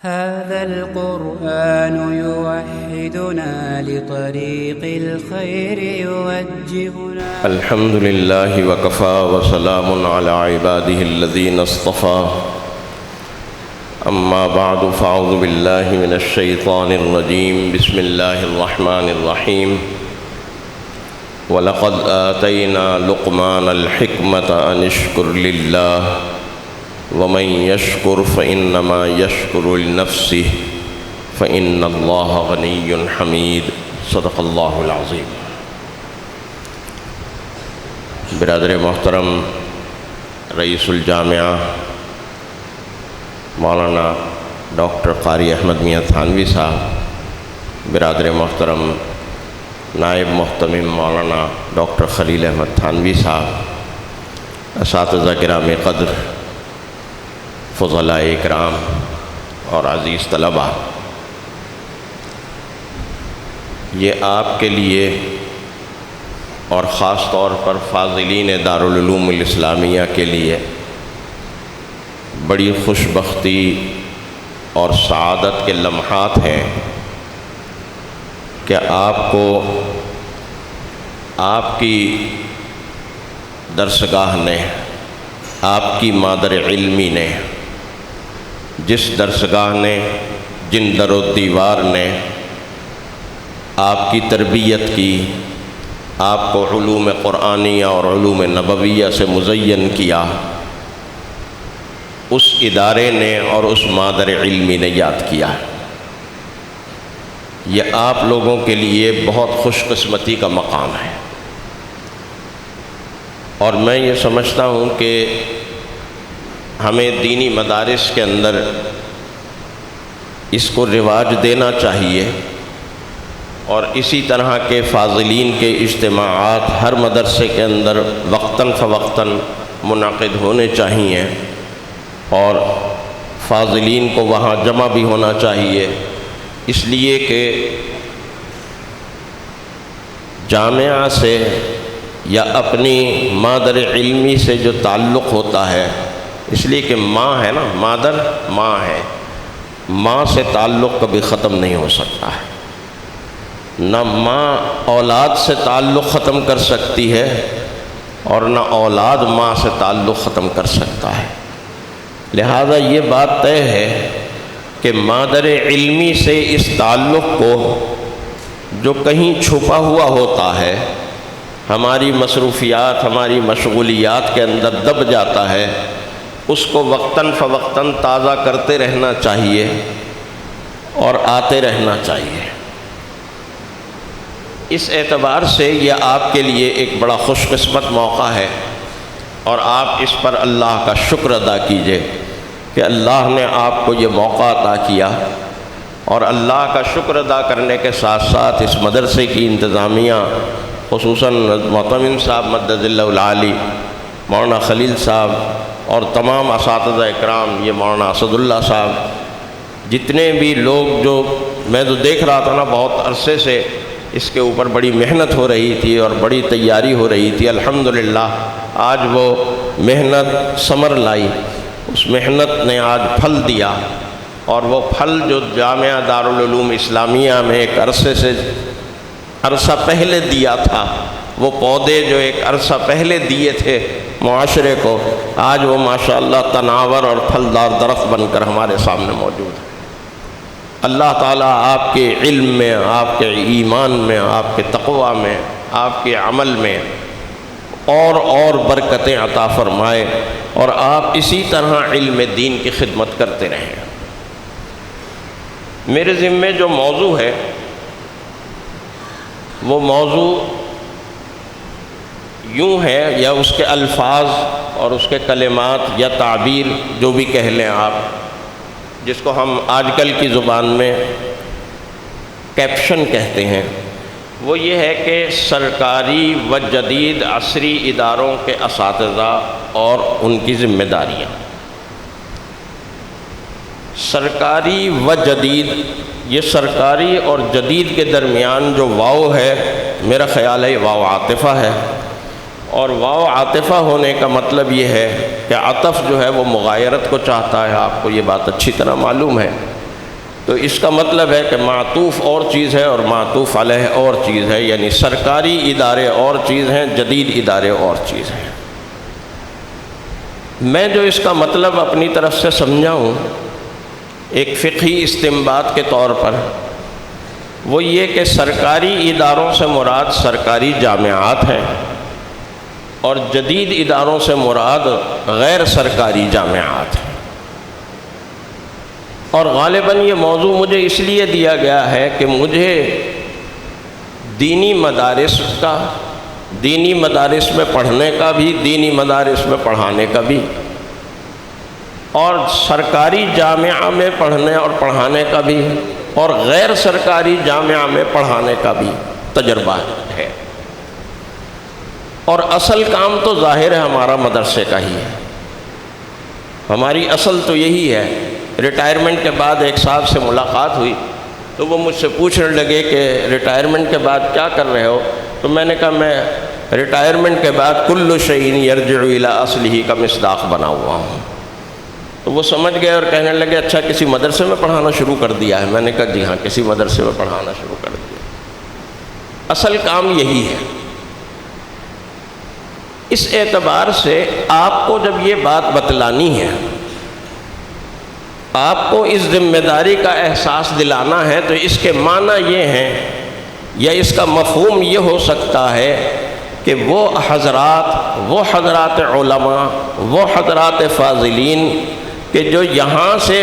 هذا القرآن يوحدنا لطريق الخير يوجهنا. الحمد لله وكفى وسلام على عباده الذين اصطفى. أما بعد فأعوذ بالله من الشيطان الرجيم. بسم الله الرحمن الرحيم. وَلَقَدْ آتَيْنَا لُقْمَانَ الْحِكْمَةَ أَنِ اشْكُرْ لِلَّهِ وَمَنْ يَشْكُرْ فَإِنَّمَا يَشْكُرُ لِنَفْسِهِ فَإِنَّ اللَّهَ غَنِيٌّ حَمِيدٌ. صدق اللہ العظیم. برادر محترم رئیس الجامعہ مولانا ڈاکٹر قاری احمد میاں تھانوی صاحب، برادر محترم نائب محتمم مولانا ڈاکٹر خلیل احمد تھانوی صاحب، اساتذہ گرامی قدر، فضلاء اکرام اور عزیز طلباء، یہ آپ کے لیے اور خاص طور پر فاضلین دارالعلوم الاسلامیہ کے لیے بڑی خوش بختی اور سعادت کے لمحات ہیں کہ آپ کو آپ کی درسگاہ نے، آپ کی مادر علمی نے، جس درسگاہ نے، جن در و دیوار نے آپ کی تربیت کی، آپ کو علوم قرآنیہ اور علوم نبویہ سے مزین کیا، اس ادارے نے اور اس مادر علمی نے یاد کیا. یہ آپ لوگوں کے لیے بہت خوش قسمتی کا مقام ہے، اور میں یہ سمجھتا ہوں کہ ہمیں دینی مدارس کے اندر اس کو رواج دینا چاہیے، اور اسی طرح کے فاضلین کے اجتماعات ہر مدرسے کے اندر وقتاً فوقتاً منعقد ہونے چاہیے، اور فاضلین کو وہاں جمع بھی ہونا چاہیے، اس لیے کہ جامعہ سے یا اپنی مادر علمی سے جو تعلق ہوتا ہے، اس لیے کہ ماں ہے نا، مادر ماں ہے، ماں سے تعلق کبھی ختم نہیں ہو سکتا ہے. نہ ماں اولاد سے تعلق ختم کر سکتی ہے اور نہ اولاد ماں سے تعلق ختم کر سکتا ہے. لہذا یہ بات طے ہے کہ مادر علمی سے اس تعلق کو جو کہیں چھپا ہوا ہوتا ہے، ہماری مصروفیات، ہماری مشغولیات کے اندر دب جاتا ہے، اس کو وقتاً فوقتاً تازہ کرتے رہنا چاہیے اور آتے رہنا چاہیے. اس اعتبار سے یہ آپ کے لیے ایک بڑا خوش قسمت موقع ہے، اور آپ اس پر اللہ کا شکر ادا کیجئے کہ اللہ نے آپ کو یہ موقع عطا کیا. اور اللہ کا شکر ادا کرنے کے ساتھ ساتھ اس مدرسے کی انتظامیہ، خصوصاً معتمم صاحب مدد اللہ العالی، مولانا خلیل صاحب اور تمام اساتذہ اکرام، یہ مولانا اسد اللہ صاحب، جتنے بھی لوگ، جو میں تو دیکھ رہا تھا نا بہت عرصے سے اس کے اوپر بڑی محنت ہو رہی تھی اور بڑی تیاری ہو رہی تھی. الحمدللہ آج وہ محنت ثمر لائی، اس محنت نے آج پھل دیا، اور وہ پھل جو جامعہ دارالعلوم اسلامیہ میں ایک عرصہ پہلے دیا تھا، وہ پودے جو ایک عرصہ پہلے دیے تھے معاشرے کو، آج وہ ماشاءاللہ تناور اور پھلدار درخت بن کر ہمارے سامنے موجود ہے. اللہ تعالیٰ آپ کے علم میں، آپ کے ایمان میں، آپ کے تقوی میں، آپ کے عمل میں اور برکتیں عطا فرمائے، اور آپ اسی طرح علم دین کی خدمت کرتے رہیں. میرے ذمے جو موضوع ہے، وہ موضوع یوں ہے، یا اس کے الفاظ اور اس کے کلمات یا تعبیر جو بھی کہہ لیں آپ، جس کو ہم آج کل کی زبان میں کیپشن کہتے ہیں، وہ یہ ہے کہ سرکاری و جدید عصری اداروں کے اساتذہ اور ان کی ذمہ داریاں. سرکاری و جدید، یہ سرکاری اور جدید کے درمیان جو واو ہے، میرا خیال ہے واو عاطفہ ہے، اور واو عاطفہ ہونے کا مطلب یہ ہے کہ عطف جو ہے وہ مغایرت کو چاہتا ہے. آپ کو یہ بات اچھی طرح معلوم ہے تو اس کا مطلب ہے کہ معطوف اور چیز ہے اور معطوف علیہ اور چیز ہے، یعنی سرکاری ادارے اور چیز ہیں، جدید ادارے اور چیز ہیں۔ میں جو اس کا مطلب اپنی طرف سے سمجھا ہوں ایک فقہی استنباط کے طور پر، وہ یہ کہ سرکاری اداروں سے مراد سرکاری جامعات ہیں اور جدید اداروں سے مراد غیر سرکاری جامعات ہیں۔ اور غالباً یہ موضوع مجھے اس لیے دیا گیا ہے کہ مجھے دینی مدارس کا، دینی مدارس میں پڑھنے کا بھی، دینی مدارس میں پڑھانے کا بھی، اور سرکاری جامعہ میں پڑھنے اور پڑھانے کا بھی، اور غیر سرکاری جامعہ میں پڑھانے کا بھی تجربہ ہے۔ اور اصل کام تو ظاہر ہے ہمارا مدرسے کا ہی ہے، ہماری اصل تو یہی ہے۔ ریٹائرمنٹ کے بعد ایک صاحب سے ملاقات ہوئی تو وہ مجھ سے پوچھنے لگے کہ ریٹائرمنٹ کے بعد کیا کر رہے ہو؟ تو میں نے کہا میں ریٹائرمنٹ کے بعد کل شیء یرجع الی اصلہ کا مصداق بنا ہوا ہوں۔ تو وہ سمجھ گئے اور کہنے لگے اچھا کسی مدرسے میں پڑھانا شروع کر دیا ہے؟ میں نے کہا جی ہاں کسی مدرسے میں پڑھانا شروع کر دیا۔ اصل کام یہی ہے۔ اس اعتبار سے آپ کو جب یہ بات بتلانی ہے، آپ کو اس ذمہ داری کا احساس دلانا ہے، تو اس کے معنی یہ ہیں یا اس کا مفہوم یہ ہو سکتا ہے کہ وہ حضرات علماء، وہ حضرات فاضلین کہ جو یہاں سے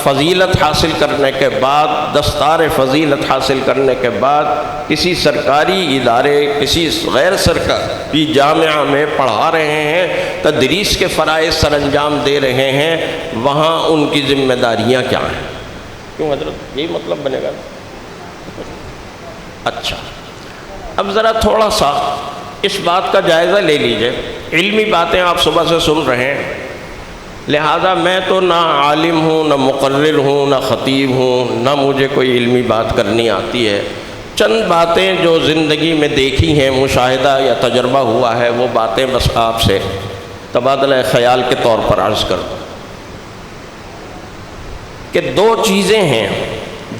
فضیلت حاصل کرنے کے بعد، دستار فضیلت حاصل کرنے کے بعد کسی سرکاری ادارے، کسی غیر سرکاری جامعہ میں پڑھا رہے ہیں، تدریس کے فرائض سر انجام دے رہے ہیں، وہاں ان کی ذمہ داریاں کیا ہیں؟ کیوں حضرت یہی مطلب بنے گا؟ اچھا، اب ذرا تھوڑا سا اس بات کا جائزہ لے لیجئے۔ علمی باتیں آپ صبح سے سن رہے ہیں، لہذا میں تو نہ عالم ہوں، نہ مقرر ہوں، نہ خطیب ہوں، نہ مجھے کوئی علمی بات کرنی آتی ہے۔ چند باتیں جو زندگی میں دیکھی ہیں، مشاہدہ یا تجربہ ہوا ہے، وہ باتیں بس آپ سے تبادلہ خیال کے طور پر عرض کر دوں کہ دو چیزیں ہیں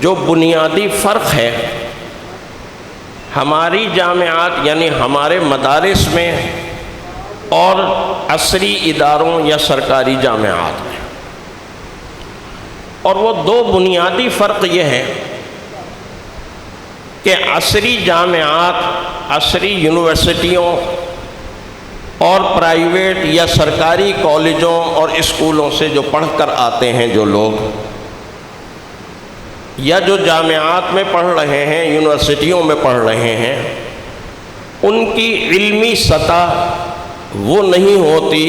جو بنیادی فرق ہے ہماری جامعات یعنی ہمارے مدارس میں اور عصری اداروں یا سرکاری جامعات میں، اور وہ دو بنیادی فرق یہ ہے کہ عصری جامعات، عصری یونیورسٹیوں اور پرائیویٹ یا سرکاری کالجوں اور اسکولوں سے جو پڑھ کر آتے ہیں جو لوگ، یا جو جامعات میں پڑھ رہے ہیں، یونیورسٹیوں میں پڑھ رہے ہیں، ان کی علمی سطح وہ نہیں ہوتی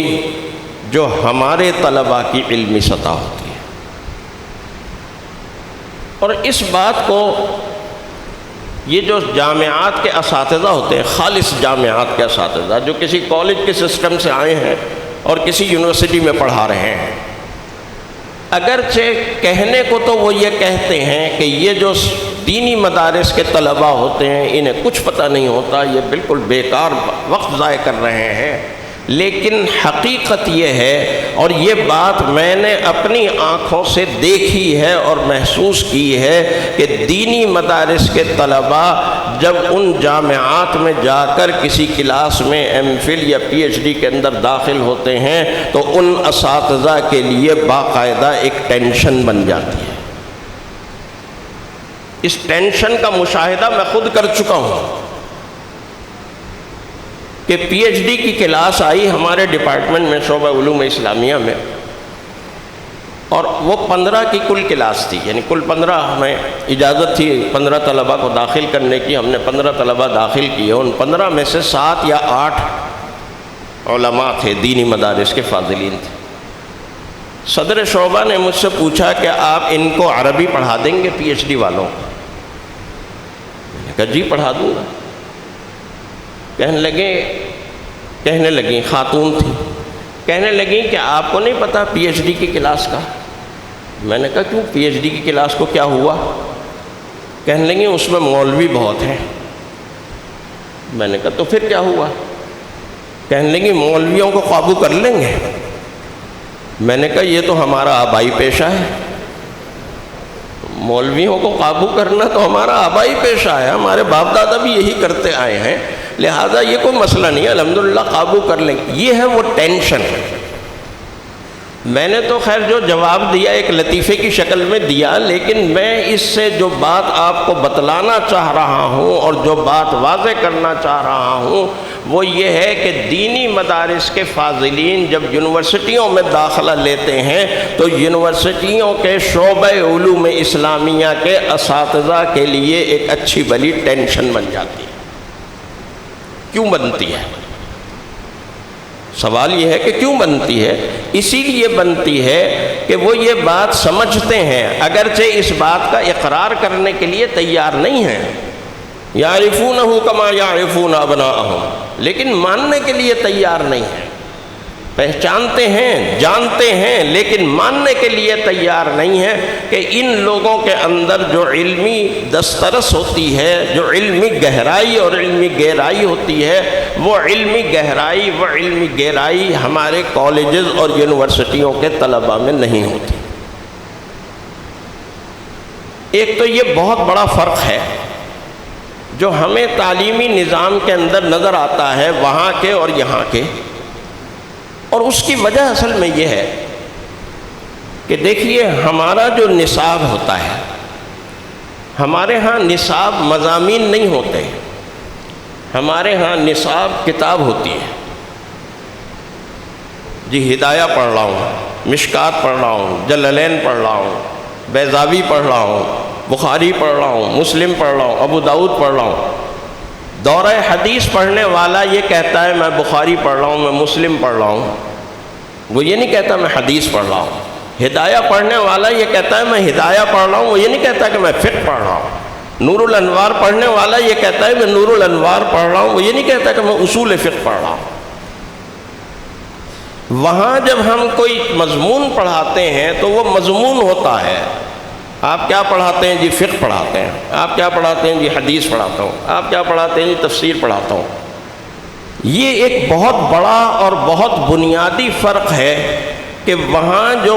جو ہمارے طلباء کی علمی سطح ہوتی ہے۔ اور اس بات کو یہ جو جامعات کے اساتذہ ہوتے ہیں، خالص جامعات کے اساتذہ جو کسی کالج کے سسٹم سے آئے ہیں اور کسی یونیورسٹی میں پڑھا رہے ہیں، اگرچہ کہنے کو تو وہ یہ کہتے ہیں کہ یہ جو دینی مدارس کے طلباء ہوتے ہیں انہیں کچھ پتہ نہیں ہوتا، یہ بالکل بیکار وقت ضائع کر رہے ہیں، لیکن حقیقت یہ ہے، اور یہ بات میں نے اپنی آنکھوں سے دیکھی ہے اور محسوس کی ہے کہ دینی مدارس کے طلباء جب ان جامعات میں جا کر کسی کلاس میں ایم فل یا پی ایچ ڈی کے اندر داخل ہوتے ہیں تو ان اساتذہ کے لیے باقاعدہ ایک ٹینشن بن جاتی ہے۔ اس ٹینشن کا مشاہدہ میں خود کر چکا ہوں کہ پی ایچ ڈی کی کلاس آئی ہمارے ڈپارٹمنٹ میں، شعبہ علوم اسلامیہ میں، اور وہ 15 کی کل کلاس تھی، یعنی کل 15 ہمیں اجازت تھی 15 طلباء کو داخل کرنے کی، ہم نے 15 طلباء داخل کیے، ان 15 میں سے 7 یا 8 علماء تھے، دینی مدارس کے فاضلین تھے۔ صدر شعبہ نے مجھ سے پوچھا کہ آپ ان کو عربی پڑھا دیں گے پی ایچ ڈی والوں کو؟ میں نے کہا جی پڑھا دوں گا۔ کہنے لگیں خاتون تھی، کہنے لگیں کہ آپ کو نہیں پتا پی ایچ ڈی کی کلاس کا؟ میں نے کہا کیوں، پی ایچ ڈی کی کلاس کو کیا ہوا؟ کہنے لگیں اس میں مولوی بہت ہیں۔ میں نے کہا تو پھر کیا ہوا؟ کہنے لگیں مولویوں کو قابو کر لیں گے۔ میں نے کہا یہ تو ہمارا آبائی پیشہ ہے، مولویوں کو قابو کرنا تو ہمارا آبائی پیشہ ہے، ہمارے باپ دادا بھی یہی کرتے آئے ہیں، لہٰذا یہ کوئی مسئلہ نہیں ہے، الحمدللہ قابو کر لیں۔ یہ ہے وہ ٹینشن۔ میں نے تو خیر جو جواب دیا ایک لطیفے کی شکل میں دیا، لیکن میں اس سے جو بات آپ کو بتلانا چاہ رہا ہوں اور جو بات واضح کرنا چاہ رہا ہوں وہ یہ ہے کہ دینی مدارس کے فاضلین جب یونیورسٹیوں میں داخلہ لیتے ہیں تو یونیورسٹیوں کے شعبہ علوم اسلامیہ کے اساتذہ کے لیے ایک اچھی بلی ٹینشن بن جاتی ہے۔ کیوں بنتی ہے؟ سوال یہ ہے کہ کیوں بنتی ہے؟ اسی لیے بنتی ہے کہ وہ یہ بات سمجھتے ہیں، اگرچہ اس بات کا اقرار کرنے کے لیے تیار نہیں ہیں، یعرفونہ کما یعرفون ابناءہم، لیکن ماننے کے لیے تیار نہیں ہیں۔ پہچانتے ہیں، جانتے ہیں، لیکن ماننے کے لیے تیار نہیں ہیں کہ ان لوگوں کے اندر جو علمی دسترس ہوتی ہے، جو علمی گہرائی اور علمی گہرائی ہوتی ہے، وہ علمی گہرائی وہ علمی گہرائی ہمارے کالجز اور یونیورسٹیوں کے طلباء میں نہیں ہوتی۔ ایک تو یہ بہت بڑا فرق ہے جو ہمیں تعلیمی نظام کے اندر نظر آتا ہے وہاں کے اور یہاں کے، اور اس کی وجہ اصل میں یہ ہے کہ دیکھیے ہمارا جو نصاب ہوتا ہے، ہمارے ہاں نصاب مضامین نہیں ہوتے، ہمارے ہاں نصاب کتاب ہوتی ہے۔ جی ہدایہ پڑھ رہا ہوں، مشکات پڑھ رہا ہوں، جلالین پڑھ رہا ہوں، بیضاوی پڑھ رہا ہوں، بخاری پڑھ رہا ہوں، مسلم پڑھ رہا ہوں، ابو داؤد پڑھ رہا ہوں۔ دورہ حدیث پڑھنے والا یہ کہتا ہے میں بخاری پڑھ رہا ہوں، میں مسلم پڑھ رہا ہوں، وہ یہ نہیں کہتا میں حدیث پڑھ رہا ہوں۔ ہدایہ پڑھنے والا یہ کہتا ہے میں ہدایہ پڑھ رہا ہوں، وہ یہ نہیں کہتا کہ میں فقہ پڑھ رہا ہوں۔ نور الانوار پڑھنے والا یہ کہتا ہے میں نور الانوار پڑھ رہا ہوں، وہ یہ نہیں کہتا کہ میں اصول فقہ پڑھ رہا ہوں۔ وہاں جب ہم کوئی مضمون پڑھاتے ہیں تو وہ مضمون ہوتا ہے۔ آپ کیا پڑھاتے ہیں؟ جی فقہ پڑھاتے ہیں۔ آپ کیا پڑھاتے ہیں؟ جی حدیث پڑھاتا ہوں۔ آپ کیا پڑھاتے ہیں؟ جی تفسیر پڑھاتا ہوں۔ یہ ایک بہت بڑا اور بہت بنیادی فرق ہے کہ وہاں جو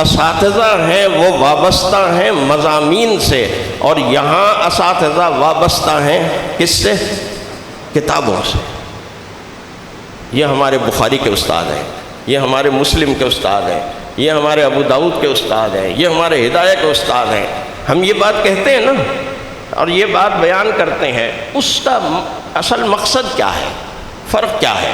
اساتذہ ہیں وہ وابستہ ہیں مضامین سے، اور یہاں اساتذہ وابستہ ہیں کس سے؟ کتابوں سے۔ یہ ہمارے بخاری کے استاد ہیں، یہ ہمارے مسلم کے استاد ہیں، یہ ہمارے ابو داؤد کے استاد ہیں، یہ ہمارے ہدایہ کے استاد ہیں۔ ہم یہ بات کہتے ہیں نا اور یہ بات بیان کرتے ہیں، اس کا اصل مقصد کیا ہے؟ فرق کیا ہے؟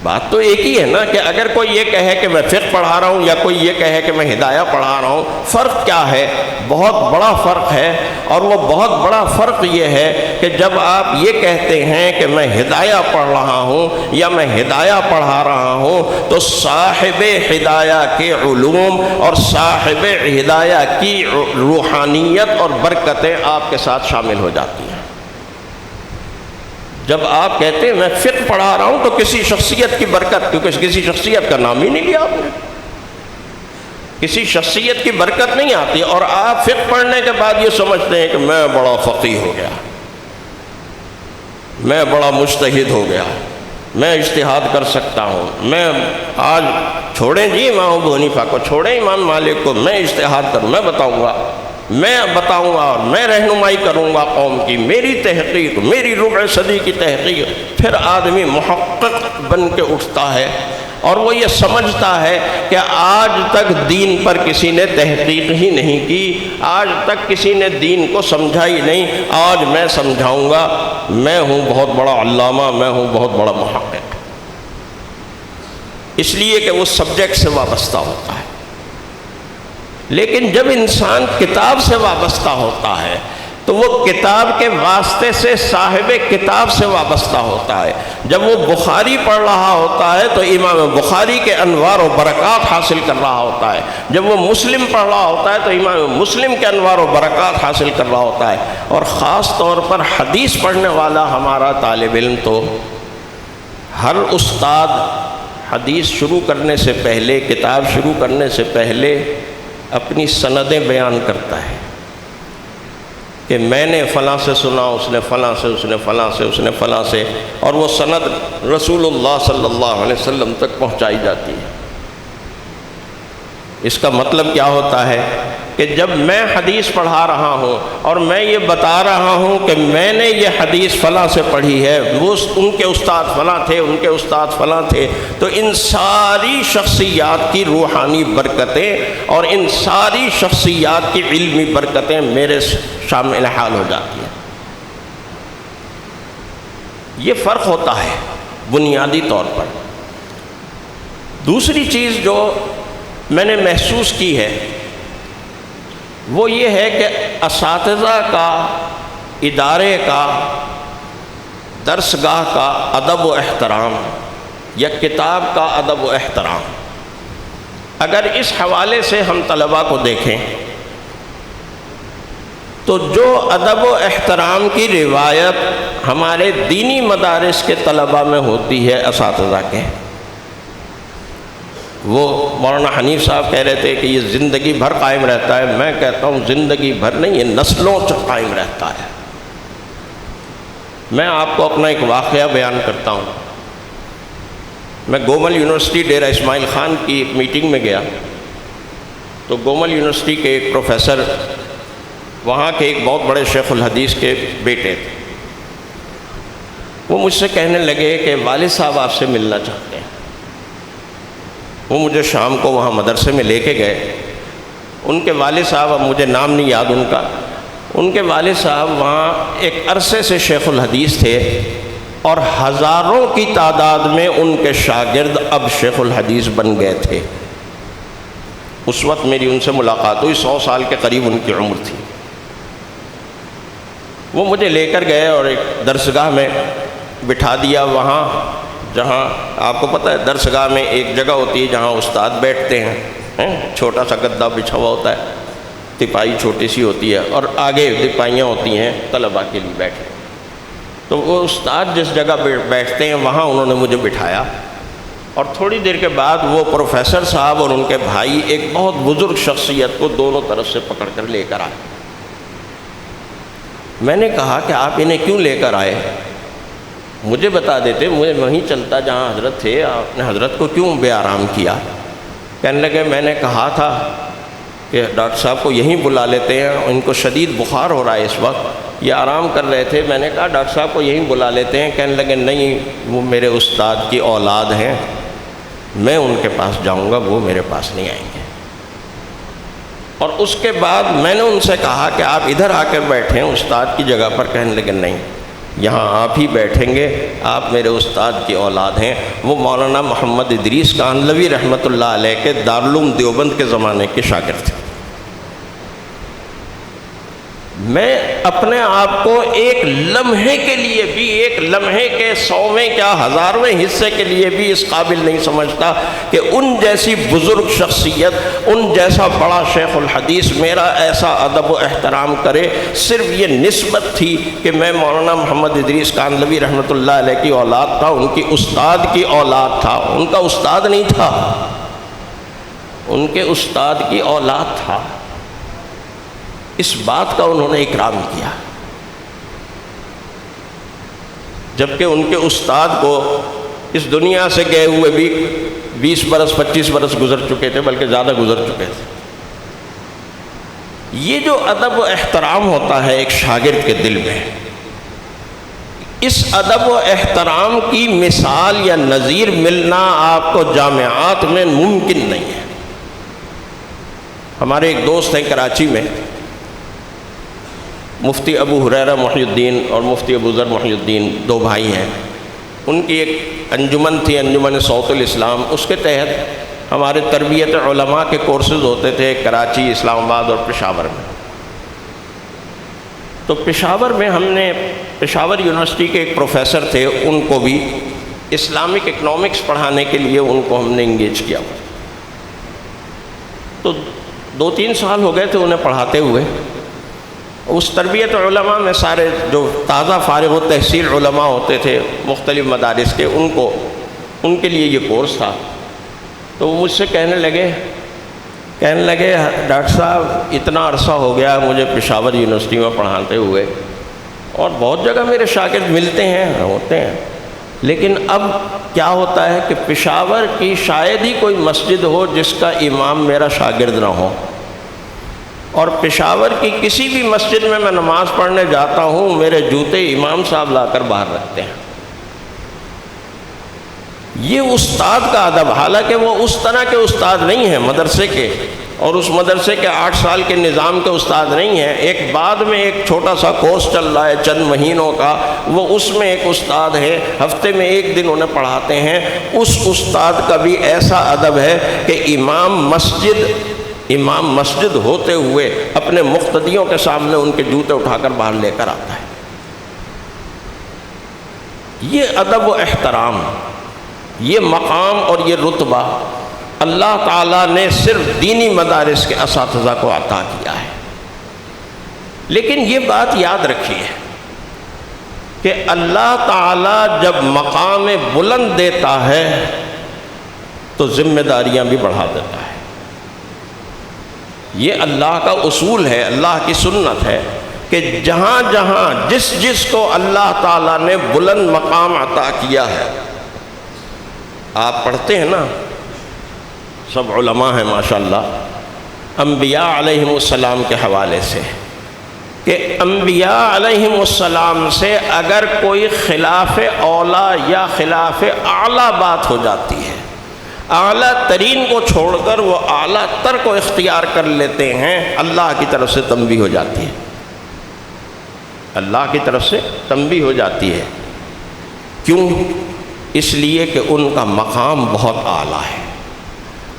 بات تو ایک ہی ہے نا کہ اگر کوئی یہ کہے کہ میں فقہ پڑھا رہا ہوں یا کوئی یہ کہے کہ میں ہدایہ پڑھا رہا ہوں، فرق کیا ہے؟ بہت بڑا فرق ہے، اور وہ بہت بڑا فرق یہ ہے کہ جب آپ یہ کہتے ہیں کہ میں ہدایہ پڑھ رہا ہوں یا میں ہدایہ پڑھا رہا ہوں تو صاحب ہدایہ کے علوم اور صاحب ہدایہ کی روحانیت اور برکتیں آپ کے ساتھ شامل ہو جاتی ہیں۔ جب آپ کہتے ہیں میں فقہ پڑھا رہا ہوں تو کسی شخصیت کی برکت، کیونکہ کسی شخصیت کا نام ہی نہیں لیا آپ نے، کسی شخصیت کی برکت نہیں آتی، اور آپ فقہ پڑھنے کے بعد یہ سمجھتے ہیں کہ میں بڑا فقیہ ہو گیا، میں بڑا مجتہد ہو گیا، میں اجتہاد کر سکتا ہوں، میں آج چھوڑیں جی امام ابو حنیفہ کو، چھوڑیں امام مالک کو، میں اجتہاد کروں، میں بتاؤں گا اور میں رہنمائی کروں گا قوم کی، میری تحقیق، میری ربع صدی کی تحقیق۔ پھر آدمی محقق بن کے اٹھتا ہے اور وہ یہ سمجھتا ہے کہ آج تک دین پر کسی نے تحقیق ہی نہیں کی، آج تک کسی نے دین کو سمجھا ہی نہیں، آج میں سمجھاؤں گا، میں ہوں بہت بڑا علامہ، میں ہوں بہت بڑا محقق، اس لیے کہ وہ سبجیکٹ سے وابستہ ہوتا ہے۔ لیکن جب انسان کتاب سے وابستہ ہوتا ہے تو وہ کتاب کے واسطے سے صاحب کتاب سے وابستہ ہوتا ہے۔ جب وہ بخاری پڑھ رہا ہوتا ہے تو امام بخاری کے انوار و برکات حاصل کر رہا ہوتا ہے، جب وہ مسلم پڑھ رہا ہوتا ہے تو امام مسلم کے انوار و برکات حاصل کر رہا ہوتا ہے۔ اور خاص طور پر حدیث پڑھنے والا ہمارا طالب علم تو ہر استاد حدیث شروع کرنے سے پہلے، کتاب شروع کرنے سے پہلے اپنی سندیں بیان کرتا ہے کہ میں نے فلاں سے سنا، اس نے فلاں سے، اس نے فلاں سے، اس نے فلاں سے، اور وہ سند رسول اللہ صلی اللہ علیہ وسلم تک پہنچائی جاتی ہے۔ اس کا مطلب کیا ہوتا ہے کہ جب میں حدیث پڑھا رہا ہوں اور میں یہ بتا رہا ہوں کہ میں نے یہ حدیث فلاں سے پڑھی ہے، وہ ان کے استاد فلاں تھے، ان کے استاد فلاں تھے، تو ان ساری شخصیات کی روحانی برکتیں اور ان ساری شخصیات کی علمی برکتیں میرے شامل حال ہو جاتی ہیں۔ یہ فرق ہوتا ہے بنیادی طور پر۔ دوسری چیز جو میں نے محسوس کی ہے وہ یہ ہے کہ اساتذہ کا، ادارے کا، درسگاہ کا ادب و احترام یا کتاب کا ادب و احترام، اگر اس حوالے سے ہم طلباء کو دیکھیں تو جو ادب و احترام کی روایت ہمارے دینی مدارس کے طلباء میں ہوتی ہے اساتذہ کے، وہ مولانا حنیف صاحب کہہ رہے تھے کہ یہ زندگی بھر قائم رہتا ہے، میں کہتا ہوں زندگی بھر نہیں، یہ نسلوں سے قائم رہتا ہے۔ میں آپ کو اپنا ایک واقعہ بیان کرتا ہوں۔ میں گومل یونیورسٹی ڈیرہ اسماعیل خان کی ایک میٹنگ میں گیا تو گومل یونیورسٹی کے ایک پروفیسر، وہاں کے ایک بہت بڑے شیخ الحدیث کے بیٹے تھے، وہ مجھ سے کہنے لگے کہ والد صاحب آپ سے ملنا چاہتے ہیں۔ وہ مجھے شام کو وہاں مدرسے میں لے کے گئے۔ ان کے والد صاحب، اب مجھے نام نہیں یاد ان کا، ان کے والد صاحب وہاں ایک عرصے سے شیخ الحدیث تھے اور ہزاروں کی تعداد میں ان کے شاگرد اب شیخ الحدیث بن گئے تھے۔ اس وقت میری ان سے ملاقات ہوئی، 100 سال کے قریب ان کی عمر تھی۔ وہ مجھے لے کر گئے اور ایک درسگاہ میں بٹھا دیا، وہاں جہاں آپ کو پتہ ہے درسگاہ میں ایک جگہ ہوتی ہے جہاں استاد بیٹھتے ہیں، چھوٹا سا گدا بچھا ہوا ہوتا ہے، تپائی چھوٹی سی ہوتی ہے اور آگے تپائیاں ہوتی ہیں طلباء کے لیے بیٹھے۔ تو وہ استاد جس جگہ بیٹھتے ہیں وہاں انہوں نے مجھے بٹھایا، اور تھوڑی دیر کے بعد وہ پروفیسر صاحب اور ان کے بھائی ایک بہت بزرگ شخصیت کو دونوں طرف سے پکڑ کر لے کر آئے۔ میں نے کہا کہ آپ انہیں کیوں لے کر آئے؟ مجھے بتا دیتے، مجھے وہیں چلتا جہاں حضرت تھے، آپ نے حضرت کو کیوں بے آرام کیا؟ کہنے لگے میں نے کہا تھا کہ ڈاکٹر صاحب کو یہیں بلا لیتے ہیں، ان کو شدید بخار ہو رہا ہے اس وقت، یہ آرام کر رہے تھے، میں نے کہا ڈاکٹر صاحب کو یہیں بلا لیتے ہیں۔ کہنے لگے نہیں، وہ میرے استاد کی اولاد ہیں، میں ان کے پاس جاؤں گا، وہ میرے پاس نہیں آئیں گے۔ اور اس کے بعد میں نے ان سے کہا کہ آپ ادھر آ کر بیٹھیں استاد کی جگہ پر۔ کہنے لگے نہیں، یہاں آپ ہی بیٹھیں گے، آپ میرے استاد کی اولاد ہیں۔ وہ مولانا محمد ادریس کاندھلوی رحمۃ اللہ علیہ کے دارالعلوم دیوبند کے زمانے کے شاگرد تھے۔ میں اپنے آپ کو ایک لمحے کے لیے بھی، ایک لمحے کے 100ویں کیا 1000ویں حصے کے لیے بھی اس قابل نہیں سمجھتا کہ ان جیسی بزرگ شخصیت، ان جیسا بڑا شیخ الحدیث میرا ایسا ادب و احترام کرے۔ صرف یہ نسبت تھی کہ میں مولانا محمد ادریس کاندھلوی رحمۃ اللہ علیہ کی اولاد تھا، ان کی استاد کی اولاد تھا، ان کا استاد نہیں تھا، ان کے استاد کی اولاد تھا۔ اس بات کا انہوں نے اکرام کیا، جبکہ ان کے استاد کو اس دنیا سے گئے ہوئے بھی 20 برس 25 برس گزر چکے تھے، بلکہ زیادہ گزر چکے تھے۔ یہ جو ادب و احترام ہوتا ہے ایک شاگرد کے دل میں، اس ادب و احترام کی مثال یا نظیر ملنا آپ کو جامعات میں ممکن نہیں ہے۔ ہمارے ایک دوست ہیں کراچی میں، مفتی ابو ہریرہ محی الدین اور مفتی ابو ذر محی الدین، دو بھائی ہیں۔ ان کی ایک انجمن تھی، انجمن صوت الاسلام، اس کے تحت ہمارے تربیت علماء کے کورسز ہوتے تھے کراچی، اسلام آباد اور پشاور میں۔ تو پشاور میں ہم نے، پشاور یونیورسٹی کے ایک پروفیسر تھے، ان کو بھی اسلامک اکنامکس پڑھانے کے لیے ان کو ہم نے انگیج کیا۔ تو 2-3 سال ہو گئے تھے انہیں پڑھاتے ہوئے۔ اس تربیت علماء میں سارے جو تازہ فارغ و تحصیل علماء ہوتے تھے مختلف مدارس کے، ان کے لیے یہ کورس تھا۔ تو وہ مجھ سے کہنے لگے ڈاکٹر صاحب اتنا عرصہ ہو گیا مجھے پشاور یونیورسٹی میں پڑھاتے ہوئے، اور بہت جگہ میرے شاگرد ملتے ہیں، ہوتے ہیں، لیکن اب کیا ہوتا ہے کہ پشاور کی شاید ہی کوئی مسجد ہو جس کا امام میرا شاگرد نہ ہو، اور پشاور کی کسی بھی مسجد میں میں نماز پڑھنے جاتا ہوں میرے جوتے امام صاحب لا کر باہر رکھتے ہیں۔ یہ استاد کا ادب، حالانکہ وہ اس طرح کے استاد نہیں ہیں مدرسے کے، اور اس مدرسے کے 8 سال کے نظام کے استاد نہیں ہیں، ایک بعد میں ایک چھوٹا سا کورس چل رہا ہے چند مہینوں کا، وہ اس میں ایک استاد ہے، ہفتے میں 1 دن انہیں پڑھاتے ہیں۔ اس استاد کا بھی ایسا ادب ہے کہ امام مسجد ہوتے ہوئے اپنے مقتدیوں کے سامنے ان کے جوتے اٹھا کر باہر لے کر آتا ہے۔ یہ ادب و احترام، یہ مقام اور یہ رتبہ اللہ تعالیٰ نے صرف دینی مدارس کے اساتذہ کو عطا کیا ہے۔ لیکن یہ بات یاد رکھیے کہ اللہ تعالیٰ جب مقام بلند دیتا ہے تو ذمہ داریاں بھی بڑھا دیتا ہے۔ یہ اللہ کا اصول ہے، اللہ کی سنت ہے کہ جہاں جہاں جس کو اللہ تعالیٰ نے بلند مقام عطا کیا ہے، آپ پڑھتے ہیں نا، سب علماء ہیں ماشاءاللہ، انبیاء علیہم السلام کے حوالے سے، کہ انبیاء علیہم السلام سے اگر کوئی خلاف اولا یا خلاف اعلیٰ بات ہو جاتی ہے، اعلیٰ ترین کو چھوڑ کر وہ اعلیٰ تر کو اختیار کر لیتے ہیں، اللہ کی طرف سے تنبیہ ہو جاتی ہے، اللہ کی طرف سے تنبیہ ہو جاتی ہے۔ کیوں؟ اس لیے کہ ان کا مقام بہت اعلیٰ ہے،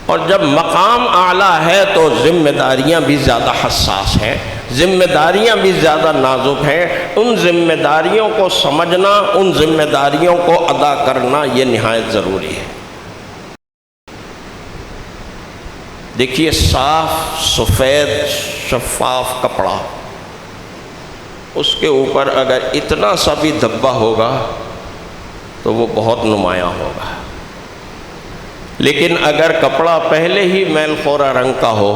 اور جب مقام اعلیٰ ہے تو ذمہ داریاں بھی زیادہ حساس ہیں، ذمہ داریاں بھی زیادہ نازک ہیں، ان ذمہ داریوں کو سمجھنا، ان ذمہ داریوں کو ادا کرنا یہ نہایت ضروری ہے۔ دیکھیے، صاف سفید شفاف کپڑا، اس کے اوپر اگر اتنا سا بھی دھبا ہوگا تو وہ بہت نمایاں ہوگا، لیکن اگر کپڑا پہلے ہی میل خورا رنگ کا ہو،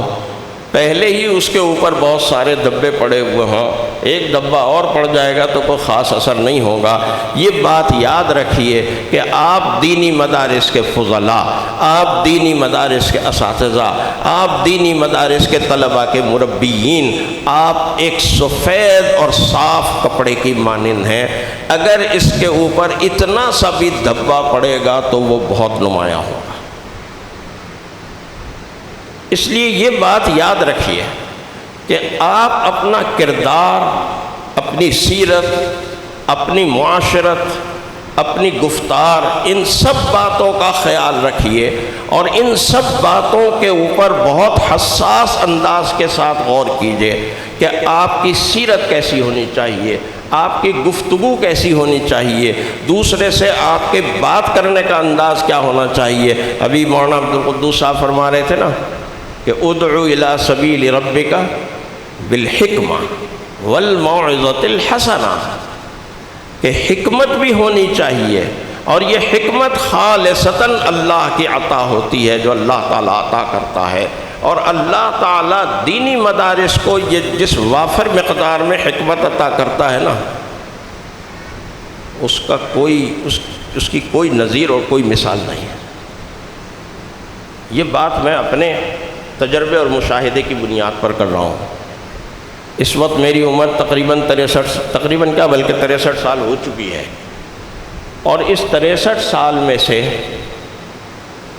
پہلے ہی اس کے اوپر بہت سارے دھبے پڑے ہوئے ہوں، ایک دھبا اور پڑ جائے گا تو کوئی خاص اثر نہیں ہوگا۔ یہ بات یاد رکھیے کہ آپ دینی مدارس کے فضلاء، آپ دینی مدارس کے اساتذہ، آپ دینی مدارس کے طلباء کے مربیین، آپ ایک سفید اور صاف کپڑے کی مانند ہیں، اگر اس کے اوپر اتنا سا بھی دھبا پڑے گا تو وہ بہت نمایاں ہوگا۔ اس لیے یہ بات یاد رکھیے کہ آپ اپنا کردار، اپنی سیرت، اپنی معاشرت، اپنی گفتار، ان سب باتوں کا خیال رکھیے، اور ان سب باتوں کے اوپر بہت حساس انداز کے ساتھ غور کیجیے کہ آپ کی سیرت کیسی ہونی چاہیے، آپ کی گفتگو کیسی ہونی چاہیے، دوسرے سے آپ کے بات کرنے کا انداز کیا ہونا چاہیے۔ ابھی مولانا عبدالقدوس صاحب فرما رہے تھے نا کہ ادعو الی سبیل ربک بالحکمہ والموعظۃ الحسنہ، کہ حکمت بھی ہونی چاہیے، اور یہ حکمت خالصتاً اللہ کی عطا ہوتی ہے جو اللہ تعالیٰ عطا کرتا ہے، اور اللہ تعالیٰ دینی مدارس کو یہ جس وافر مقدار میں حکمت عطا کرتا ہے نا، اس کی کوئی نظیر اور کوئی مثال نہیں ہے۔ یہ بات میں اپنے تجربے اور مشاہدے کی بنیاد پر کر رہا ہوں۔ اس وقت میری عمر تقریباً 63 سال ہو چکی ہے، اور اس 63 سال میں سے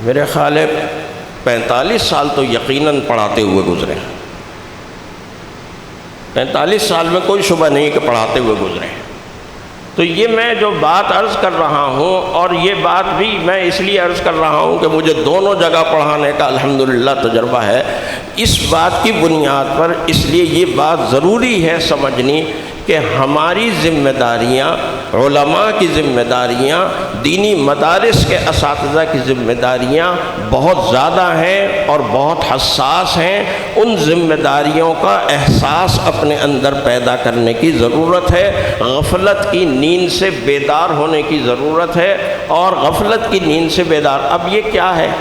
میرے خیال ہے 45 سال تو یقیناً پڑھاتے ہوئے گزرے ہیں، 45 سال میں کوئی شبہ نہیں کہ پڑھاتے ہوئے گزرے ہیں۔ تو یہ میں جو بات عرض کر رہا ہوں، اور یہ بات بھی میں اس لیے عرض کر رہا ہوں کہ مجھے دونوں جگہ پڑھانے کا الحمدللہ تجربہ ہے، اس بات کی بنیاد پر اس لیے یہ بات ضروری ہے سمجھنی کہ ہماری ذمہ داریاں، علماء کی ذمہ داریاں، دینی مدارس کے اساتذہ کی ذمہ داریاں بہت زیادہ ہیں اور بہت حساس ہیں۔ ان ذمہ داریوں کا احساس اپنے اندر پیدا کرنے کی ضرورت ہے، غفلت کی نیند سے بیدار ہونے کی ضرورت ہے، اور غفلت کی نیند سے بیدار، اب یہ کیا ہے؟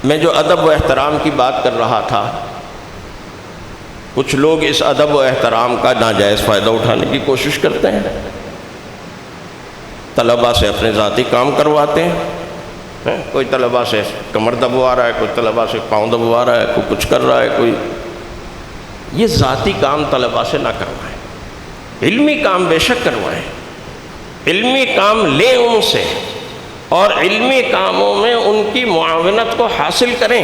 میں جو ادب و احترام کی بات کر رہا تھا، کچھ لوگ اس ادب و احترام کا ناجائز فائدہ اٹھانے کی کوشش کرتے ہیں، طلباء سے اپنے ذاتی کام کرواتے ہیں، کوئی طلباء سے کمر دبوا رہا ہے، کوئی طلباء سے پاؤں دبوا رہا ہے، کوئی کچھ کر رہا ہے، کوئی یہ ذاتی کام طلباء سے نہ کروائیں، علمی کام بے شک کروائیں، علمی کام لیں ان سے اور علمی کاموں میں ان کی معاونت کو حاصل کریں،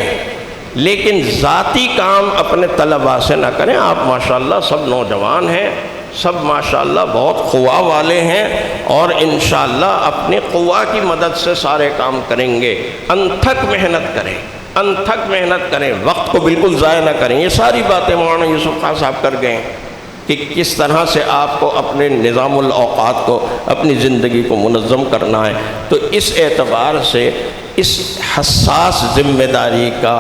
لیکن ذاتی کام اپنے طلباء سے نہ کریں۔ آپ ماشاءاللہ سب نوجوان ہیں، سب ماشاءاللہ بہت قوا والے ہیں اور انشاءاللہ اپنی قوا کی مدد سے سارے کام کریں گے۔ انتھک محنت کریں، انتھک محنت کریں، وقت کو بالکل ضائع نہ کریں۔ یہ ساری باتیں مولانا یوسف خان صاحب کر گئے ہیں کہ کس طرح سے آپ کو اپنے نظام الاوقات کو، اپنی زندگی کو منظم کرنا ہے۔ تو اس اعتبار سے اس حساس ذمہ داری کا،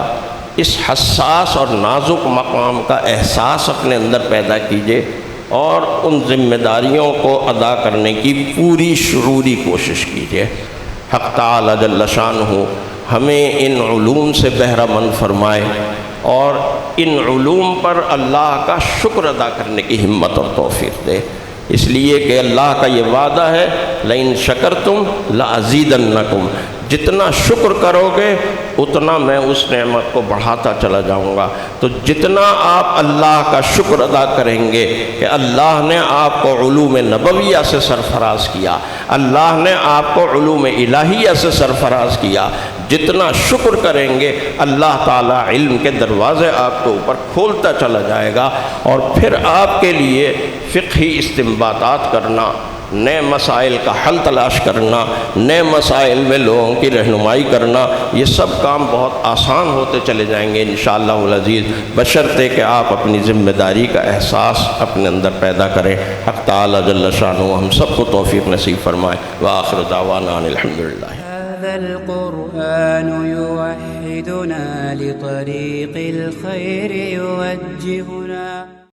اس حساس اور نازک مقام کا احساس اپنے اندر پیدا کیجئے اور ان ذمہ داریوں کو ادا کرنے کی پوری شعوری کوشش کیجئے۔ حق تعالی جل شانہ ہمیں ان علوم سے بہرہ مند فرمائے اور ان علوم پر اللہ کا شکر ادا کرنے کی ہمت اور توفیق دے، اس لیے کہ اللہ کا یہ وعدہ ہے لئن شکرتم لازیدنکم، جتنا شکر کرو گے اتنا میں اس نعمت کو بڑھاتا چلا جاؤں گا۔ تو جتنا آپ اللہ کا شکر ادا کریں گے کہ اللہ نے آپ کو علوم نبویہ سے سرفراز کیا، اللہ نے آپ کو علوم الہیہ سے سرفراز کیا، جتنا شکر کریں گے اللہ تعالیٰ علم کے دروازے آپ کے اوپر کھولتا چلا جائے گا، اور پھر آپ کے لیے فقہی استنباطات کرنا، نئے مسائل کا حل تلاش کرنا، نئے مسائل میں لوگوں کی رہنمائی کرنا، یہ سب کام بہت آسان ہوتے چلے جائیں گے انشاءاللہ العزیز، بشرطے کہ آپ اپنی ذمہ داری کا احساس اپنے اندر پیدا کریں۔ حق تعالی جل شانہ ہم سب کو توفیق نصیب فرمائے۔ وآخر دعوانا ان الحمدللہ۔ هذا القرآن يوحدنا لطريق الخير يوجهنا